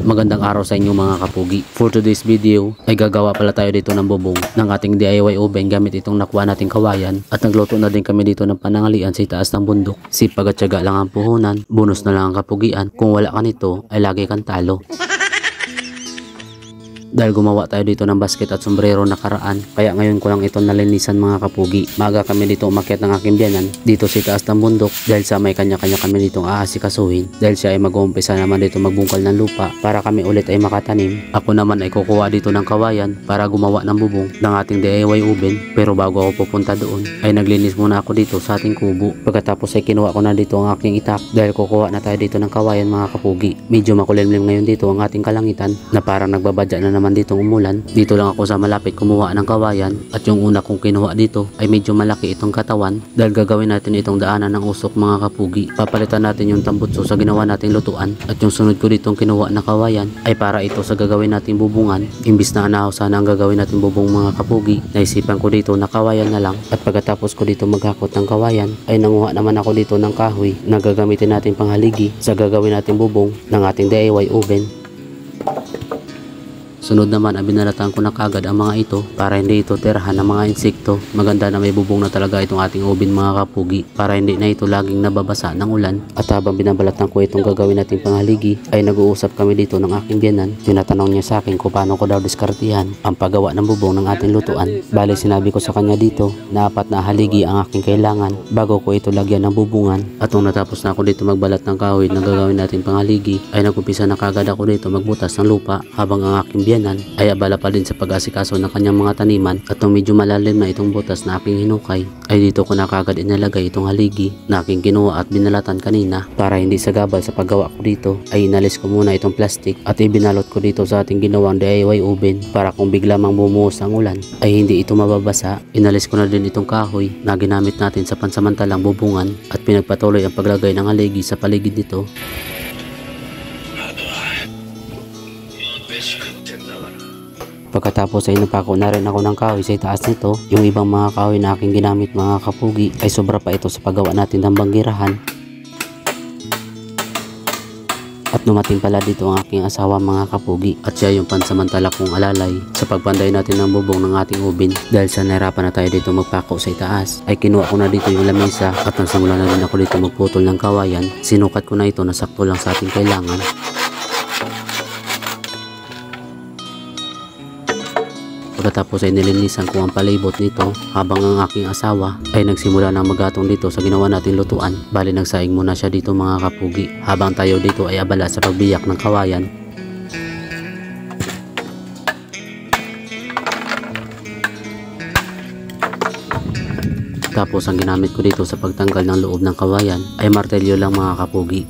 Magandang araw sa inyo mga kapugi. For today's video ay gagawa pala tayo dito ng bubong ng ating DIY oven gamit itong nakuha nating kawayan. At nagluto na din kami dito ng panangalian sa itaas ng bundok. Sipag at tiyaga lang ang puhunan, bonus na lang ang kapugian. Kung wala ka nito ay lagi kang talo. Dahil gumawa tayo dito ng basket at sombrero nakaraan, kaya ngayon ko lang ito nalinisan mga kapugi. Maga kami dito umakyat ng aking biyanan dito sa taas ng bundok dahil sa may kanya-kanya kami ditong aasikasuhin. Dahil siya ay mag-uumpisa naman dito magbungkal ng lupa para kami ulit ay makatanim. Ako naman ay kukuha dito ng kawayan para gumawa ng bubong ng ating DIY oven. Pero bago ako pupunta doon ay naglinis muna ako dito sa ating kubo. Pagkatapos ay kinuha ko na dito ang aking itak dahil kukuha na tayo dito ng kawayan mga kapugi. Medyo makulimlim ngayon dito ang ating kalangitan na parang nagbabadya na naman ditong umulan. Dito lang ako sa malapit kumuha ng kawayan at yung una kong kinuha dito ay medyo malaki itong katawan dahil gagawin natin itong daanan ng usok mga kapugi. Papalitan natin yung tambutso sa ginawa nating lutuan at yung sunod ko ditong kinuha na kawayan ay para ito sa gagawin nating bubungan. Imbis na anahaw sana ang gagawin nating bubong mga kapugi, naisipan ko dito na kawayan na lang at pagkatapos ko dito maghakot ng kawayan ay nanguha naman ako dito ng kahoy na gagamitin natin panghaligi sa gagawin nating bubong ng ating DIY oven. Sunod naman ay binalatan ko na kagad ang mga ito para hindi ito tirahan ng mga insekto. Maganda na may bubong na talaga itong ating oven mga kapugi para hindi na ito laging nababasa ng ulan. At habang binabalatan ko itong gagawin nating panghaligi ay nag-uusap kami dito ng aking biyanan. Tinatanong niya sa akin kung paano ko daw diskartihan ang paggawa ng bubong ng ating lutuan. Bale sinabi ko sa kanya dito na 4 na haligi ang aking kailangan bago ko ito lagyan ng bubungan. At nung natapos na ako dito magbalat ng kahoy na gagawin nating panghaligi ay nag-umpisa na kagad ako dito magbutas ng lupa habang ang aking biyanan ay abala pa din sa pag-asikaso ng kanyang mga taniman. At nung medyo malalim na itong butas na aking hinukay ay dito ko na kagad inalagay itong haligi na aking kinuha at binalatan kanina. Para hindi sagabal sa paggawa ko dito ay inalis ko muna itong plastic at ibinalot ko dito sa ating ginawang DIY oven para kung bigla mang bumuhos ang ulan ay hindi ito mababasa. Inalis ko na din itong kahoy na ginamit natin sa pansamantalang bubungan at pinagpatuloy ang paglagay ng haligi sa paligid nito. Pagkatapos ay napako na rin ako ng kahoy sa itaas nito. Yung ibang mga kahoy na aking ginamit mga kapugi ay sobra pa ito sa paggawa natin ng banggirahan. At dumating pala dito ang aking asawa mga kapugi at siya yung pansamantala kong alalay sa pagpanday natin ng bubong ng ating oven. Dahil sa nahirapan na tayo dito magpako sa itaas ay kinuha ko na dito yung lamesa at nagsimula na rin ako dito magputol ng kawayan. Sinukat ko na ito na sakto lang sa ating kailangan. Pagkatapos ay nilinisan ko ang palibot nito habang ang aking asawa ay nagsimula na magatong dito sa ginawa natin lutuan. Bali nagsaing muna siya dito mga kapugi habang tayo dito ay abala sa pagbiyak ng kawayan. Tapos ang ginamit ko dito sa pagtanggal ng loob ng kawayan ay martelyo lang mga kapugi.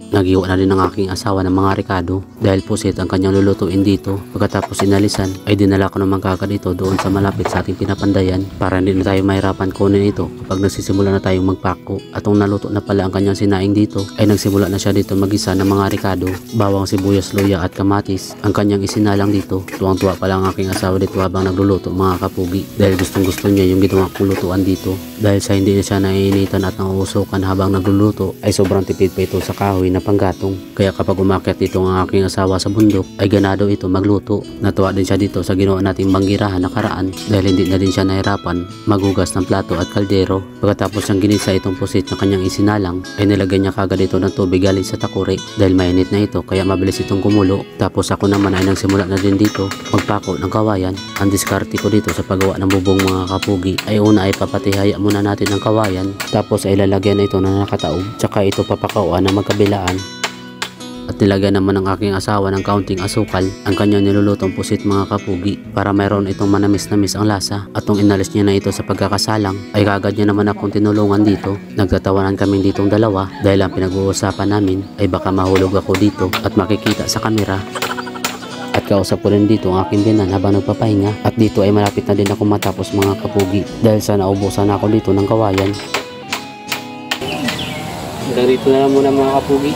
Nagiwa na din ng aking asawa ng mga rekado dahil pusit ang kanyang lulutuin dito. Pagkatapos inalisan ay dinala ko naman kagad ito doon sa malapit sa ating pinapandayan para hindi na tayo mahirapan kunin ito kapag nagsisimula na tayong magpako. At kung naluto na pala ang kanyang sinaing dito ay nagsimula na siya dito magisa ng mga rekado, bawang, sibuyas, luya at kamatis ang kanyang isinalang dito. Tuwang-tuwa pala ang aking asawa dito habang nagluluto mga kapugi dahil gustong gusto niya yung ginawa kong lutuan dito. Dahil sa hindi na siya naiinitan at nauusukan habang nagluluto ay sobrang tipid pa ito sa kahoy na panggatong. Kaya kapag umakyat dito ang aking asawa sa bundok ay ganado ito magluto. Natuwa din siya dito sa ginawa nating banggirahan nakaraan dahil hindi na din siya nahirapan maghugas ng plato at kaldero. Pagkatapos siyang ginisa itong pusit na kanyang isinalang ay nilagay niya kagad ito ng tubig galing sa takuri dahil mainit na ito kaya mabilis itong kumulo. Tapos ako naman ay nagsimula na din dito magpako ng kawayan. Ang diskarte ko dito sa paggawa ng bubong mga kapugi ay una ay papatihaya muna natin ng kawayan tapos ay lalagyan na ito na nakataob tsaka ito papakauan na magkabilaan. At nilagyan naman ng aking asawa ng kaunting asukal ang kanyang nilulutong pusit mga kapugi para mayroon itong manamis-namis ang lasa. At nung inalis niya na ito sa pagkakasalang ay kagad niya naman akong tinulungan dito. Nagtatawanan kami ditong dalawa dahil ang pinag-uusapan namin ay baka mahulog ako dito at makikita sa kamera. At kausap ko rin dito ang aking biyanan habang nagpapahinga. At dito ay malapit na din ako matapos mga kapugi dahil sa naubusan ako dito ng kawayan. Hanggang dito na lang muna mga kapugi.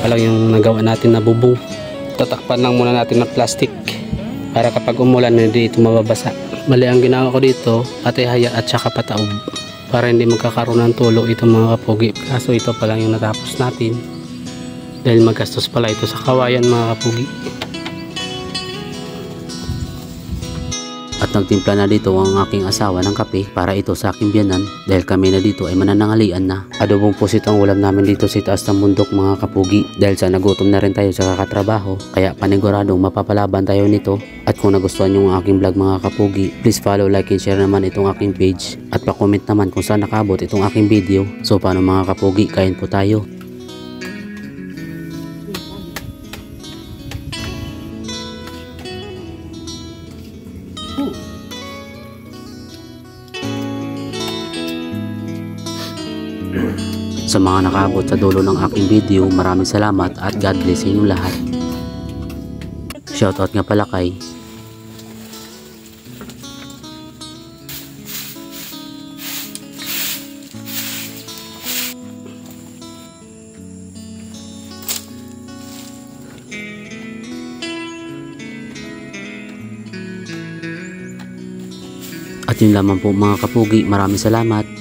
Alang yung nagawa natin na bubong. Tatakpan lang muna natin ng plastic para kapag umulan hindi ito mababasa. Mali ang ginawa ko dito, patihaya at saka pataob para hindi magkakaroon ng tulo itong mga kapugi. Kaso ito pa lang yung natapos natin. dahil magastos pala ito sa kawayan mga kapugi. At nagtimpla na dito ang aking asawa ng kape para ito sa aking biyanan dahil kami na dito ay mananangalian na. Adobong pusit ang ulam namin dito sa taas ng bundok mga kapugi dahil sa nagutom na rin tayo sa kakatrabaho kaya paniguradong mapapalaban tayo nito. At kung nagustuhan nyo ang aking vlog mga kapugi, please follow, like and share naman itong aking page at pa-comment naman kung saan nakaabot itong aking video. So paano mga kapugi, kain po tayo. Sa mga nakaabot sa dulo ng aking video, maraming salamat at God bless sa inyong lahat. Shoutout nga pala kay at yun lamang po mga kapugi, maraming salamat.